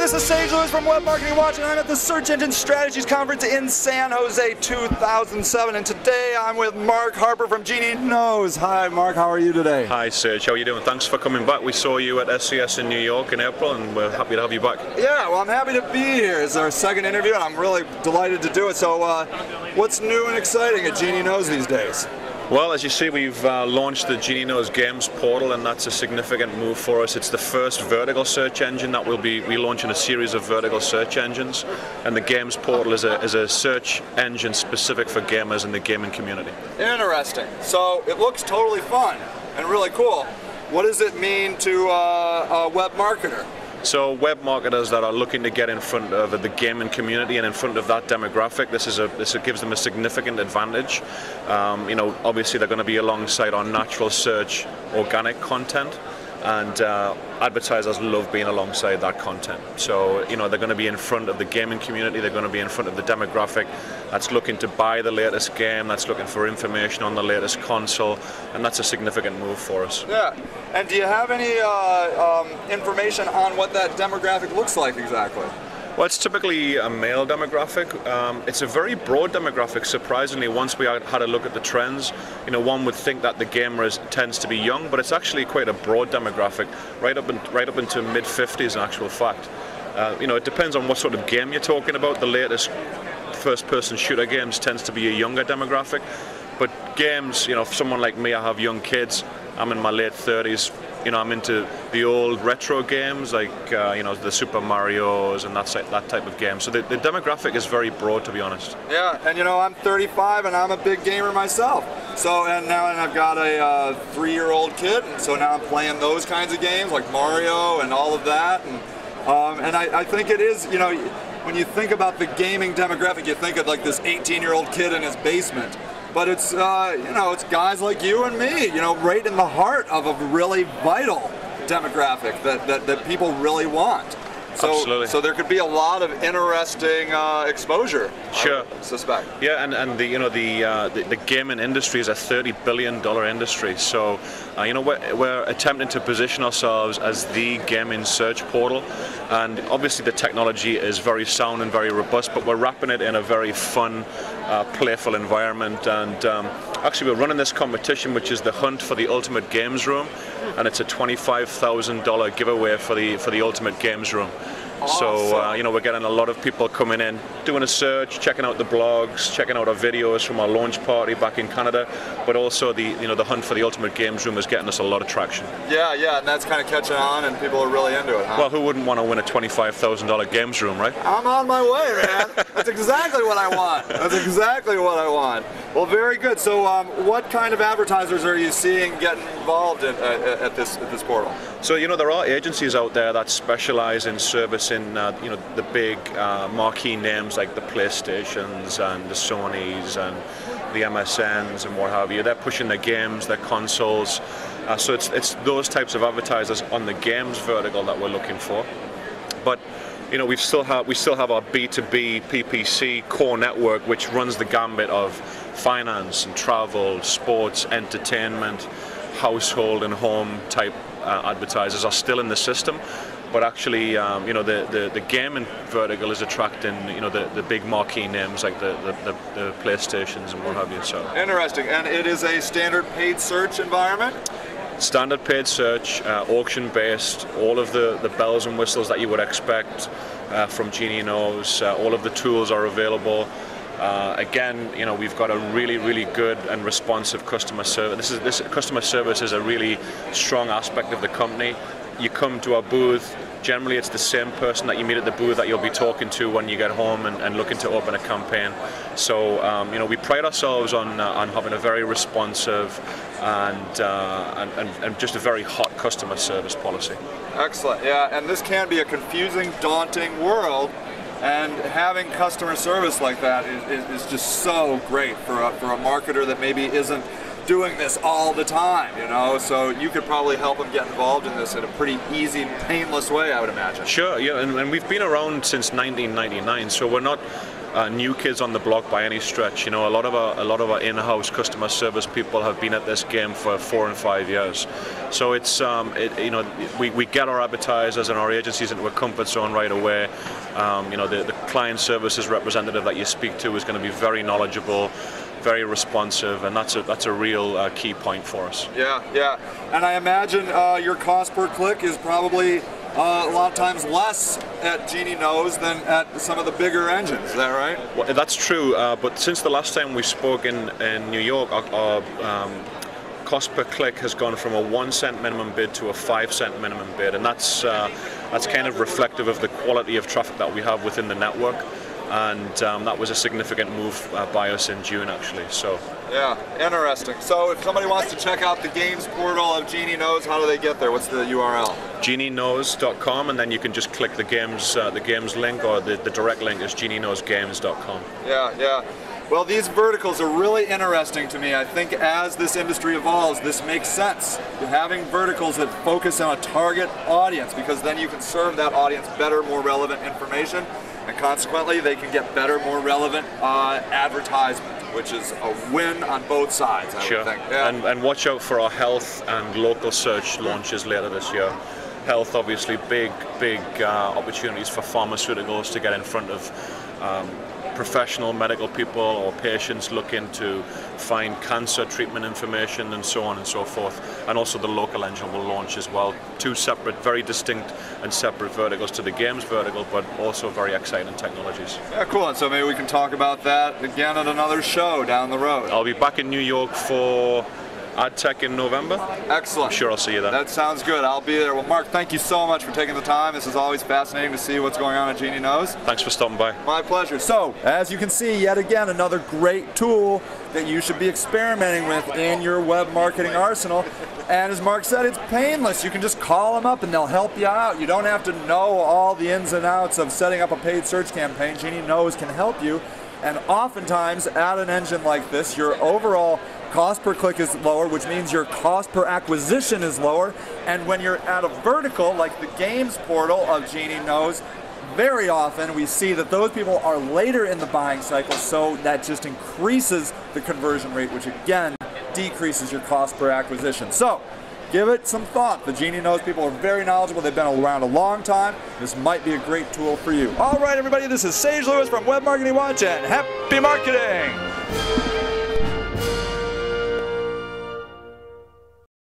this is Sage Lewis from Web Marketing Watch, and I'm at the Search Engine Strategies Conference in San Jose 2007, and today I'm with Mark Harper from GenieKnows. Hi Mark, how are you today? Hi Serge, how are you doing? Thanks for coming back. We saw you at SES in New York in April, and we're happy to have you back. Yeah, well, I'm happy to be here. It's our second interview, and I'm really delighted to do it. So what's new and exciting at GenieKnows these days? Well, as you see, we've launched the GenieKnows Games portal, and that's a significant move for us. It's the first vertical search engine that we'll be relaunching a series of vertical search engines, and the Games portal is a search engine specific for gamers in the gaming community. Interesting. So it looks totally fun and really cool. What does it mean to a web marketer? So web marketers that are looking to get in front of the gaming community and in front of that demographic, this gives them a significant advantage. Obviously they're going to be alongside our natural search organic content, and advertisers love being alongside that content. So they're going to be in front of the gaming community, they're going to be in front of the demographic that's looking to buy the latest game, that's looking for information on the latest console, and that's a significant move for us. Yeah, and do you have any information on what that demographic looks like exactly? Well, it's typically a male demographic. It's a very broad demographic, surprisingly. Once we had a look at the trends, one would think that the gamer tends to be young, but it's actually quite a broad demographic, right up into mid-50s in actual fact. It depends on what sort of game you're talking about. The latest first-person shooter games tends to be a younger demographic, but games, for someone like me, I have young kids. I'm in my late 30s. I'm into the old retro games like the Super Marios and that type of game. So the demographic is very broad, to be honest. Yeah, and I'm 35 and I'm a big gamer myself. So and I've got a 3-year-old kid, and so now I'm playing those kinds of games like Mario and all of that. And I think it is, when you think about the gaming demographic, you think of like this 18-year-old kid in his basement. But it's it's guys like you and me, right in the heart of a really vital demographic that people really want. So, absolutely. So there could be a lot of interesting exposure. Sure. I suspect. Yeah, and the gaming industry is a $30 billion industry. So we're attempting to position ourselves as the gaming search portal, and obviously the technology is very sound and very robust, but we're wrapping it in a very fun, playful environment. And actually, we're running this competition, which is the hunt for the ultimate games room, and it's a $25,000 giveaway for the ultimate games room. Awesome. So we're getting a lot of people coming in, doing a search, checking out the blogs, checking out our videos from our launch party back in Canada, but also the hunt for the ultimate games room is getting us a lot of traction. Yeah, and that's kind of catching on, and people are really into it, huh? Well, who wouldn't want to win a $25,000 games room, right? I'm on my way, man. That's exactly what I want. That's exactly what I want. Well, very good. So, what kind of advertisers are you seeing getting involved at this portal? So, there are agencies out there that specialize in servicing, the big marquee names like the PlayStations and the Sonys and the MSNs and what have you. They're pushing their games, their consoles. So it's those types of advertisers on the games vertical that we're looking for. But we still have our B2B PPC core network, which runs the gambit of finance and travel, sports, entertainment, household and home type advertisers are still in the system. But actually, the gaming vertical is attracting, the big marquee names like the PlayStations and what have you. So interesting. And it is a standard paid search environment? Standard paid search, auction-based, all of the bells and whistles that you would expect from GenieKnows. All of the tools are available. Again, we've got a really, really good and responsive customer service. This customer service is a really strong aspect of the company. You come to our booth, generally it's the same person that you meet at the booth that you'll be talking to when you get home and looking to open a campaign. So we pride ourselves on having a very responsive and just a very hot customer service policy. Excellent. Yeah, and this can be a confusing, daunting world, and having customer service like that is just so great for a marketer that maybe isn't doing this all the time, so you could probably help them get involved in this in a pretty easy, painless way, I would imagine. Sure, yeah, and we've been around since 1999, so we're not new kids on the block by any stretch. You know, a lot of our in-house customer service people have been at this game for 4 and 5 years. So it's you know, we get our advertisers and our agencies into a comfort zone right away. You know, the client services representative that you speak to is going to be very knowledgeable, very responsive, and that's a real key point for us. Yeah, yeah. And I imagine your cost per click is probably a lot of times less at GenieKnows than at some of the bigger engines. Is that right? Well, that's true. But since the last time we spoke in New York, our cost per click has gone from a 1 cent minimum bid to a 5 cent minimum bid, and that's kind of reflective of the quality of traffic that we have within the network. And that was a significant move by us in June, actually. So yeah, interesting. So if somebody wants to check out the games portal of GenieKnows, how do they get there? What's the URL? GenieKnows.com, and then you can just click the games link, or the direct link is GenieKnowsGames.com. Yeah, yeah. Well, these verticals are really interesting to me. I think as this industry evolves, this makes sense. You're having verticals that focus on a target audience, because then you can serve that audience better, more relevant information, and consequently they can get better, more relevant advertisement, which is a win on both sides, I would think. Yeah. And watch out for our health and local search launches later this year. Health, obviously, big opportunities for pharmaceuticals to get in front of professional medical people or patients looking to find cancer treatment information and so on and so forth. And also the local engine will launch as well. Two separate, very distinct and separate verticals to the games vertical, but also very exciting technologies. Yeah, cool. And so maybe we can talk about that again at another show down the road. I'll be back in New York for AdTech in November. Excellent. I'm sure I'll see you there. That sounds good. I'll be there. Well, Mark, thank you so much for taking the time. This is always fascinating to see what's going on at GenieKnows. Thanks for stopping by. My pleasure. So, as you can see, yet again, another great tool that you should be experimenting with in your web marketing arsenal. And as Mark said, it's painless. You can just call them up and they'll help you out. You don't have to know all the ins and outs of setting up a paid search campaign. GenieKnows can help you. And oftentimes, at an engine like this, your overall cost per click is lower, which means your cost per acquisition is lower. And when you're at a vertical like the games portal of GenieKnows, very often we see that those people are later in the buying cycle, so that just increases the conversion rate, which again decreases your cost per acquisition. So give it some thought. The GenieKnows people are very knowledgeable. They've been around a long time. This might be a great tool for you. All right, everybody, this is Sage Lewis from Web Marketing Watch, and happy marketing!